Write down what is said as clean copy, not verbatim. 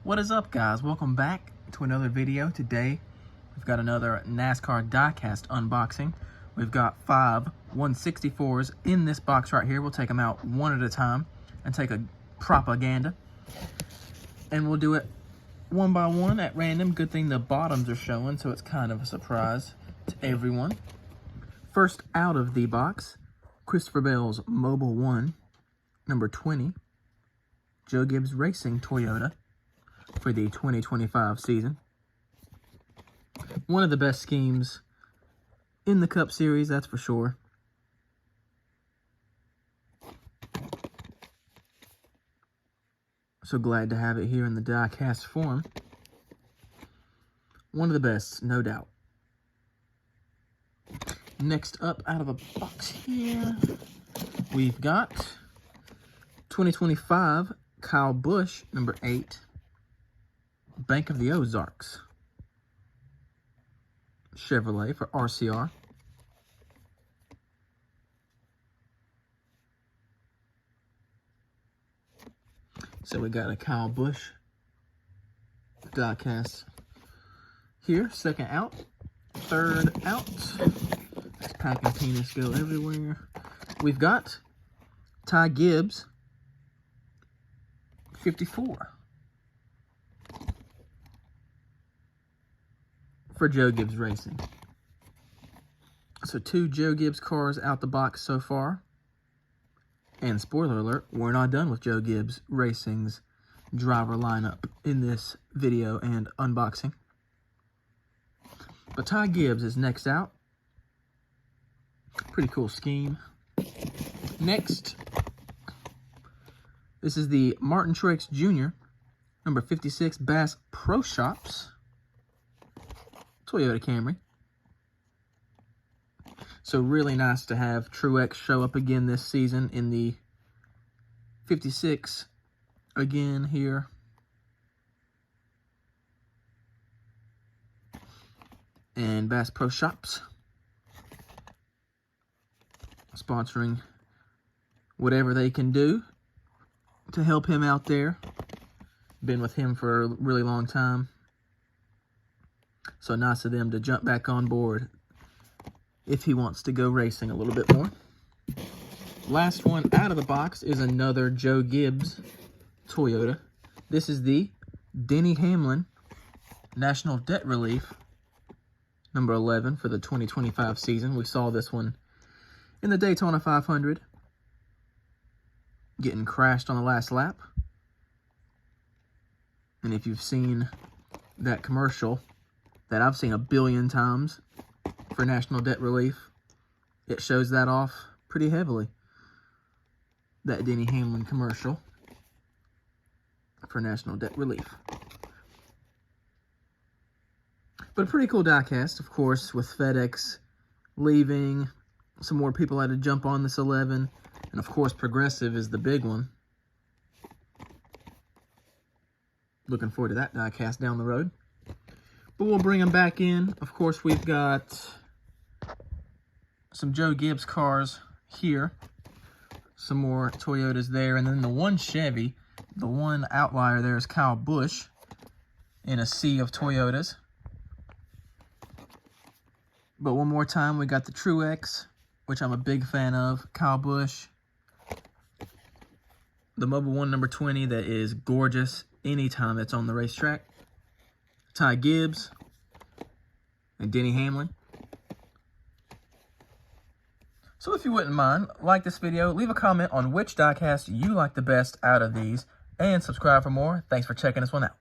What is up, guys? Welcome back to another video. Today we've got another NASCAR Diecast unboxing. We've got 5 164s in this box right here. We'll take them out one at a time and take a propaganda, and we'll do it one by one at random. Good thing the bottoms are showing, so it's kind of a surprise to everyone. First out of the box, Christopher Bell's Mobile 1 number 20 Joe Gibbs Racing Toyota for the 2025 season. One of the best schemes in the Cup Series, that's for sure. So glad to have it here in the die-cast form. One of the best, no doubt. Next up out of the box here, we've got 2025 Kyle Busch, number 8, Bank of the Ozarks Chevrolet for RCR. So we got a Kyle Busch diecast here. Second out. Third out. This packing penis go everywhere. We've got Ty Gibbs 54 for Joe Gibbs Racing. So 2 Joe Gibbs cars out the box so far. And spoiler alert, we're not done with Joe Gibbs Racing's driver lineup in this video and unboxing. But Ty Gibbs is next out. Pretty cool scheme. Next, this is the Martin Truex Jr. number 56 Bass Pro Shops Toyota Camry. So really nice to have Truex show up again this season in the 56 again here. And Bass Pro Shops sponsoring whatever they can do to help him out there. Been with him for a really long time. So nice of them to jump back on board if he wants to go racing a little bit more. Last one out of the box is another Joe Gibbs Toyota. This is the Denny Hamlin National Debt Relief number 11 for the 2025 season. We saw this one in the Daytona 500, getting crashed on the last lap. And if you've seen that commercial that I've seen a billion times for National Debt Relief, it shows that off pretty heavily. That Denny Hamlin commercial for National Debt Relief. But a pretty cool diecast, of course, with FedEx leaving. Some more people had to jump on this 11. And of course, Progressive is the big one. Looking forward to that diecast down the road. But we'll bring them back in. Of course, we've got some Joe Gibbs cars here. Some more Toyotas there. And then the one Chevy, the one outlier there is Kyle Busch in a sea of Toyotas. But one more time, we got the Truex, which I'm a big fan of. Kyle Busch. The Mobile 1 number 20 that is gorgeous anytime it's on the racetrack. Ty Gibbs and Denny Hamlin. So if you wouldn't mind, like this video, leave a comment on which diecast you like the best out of these, and subscribe for more. Thanks for checking this one out.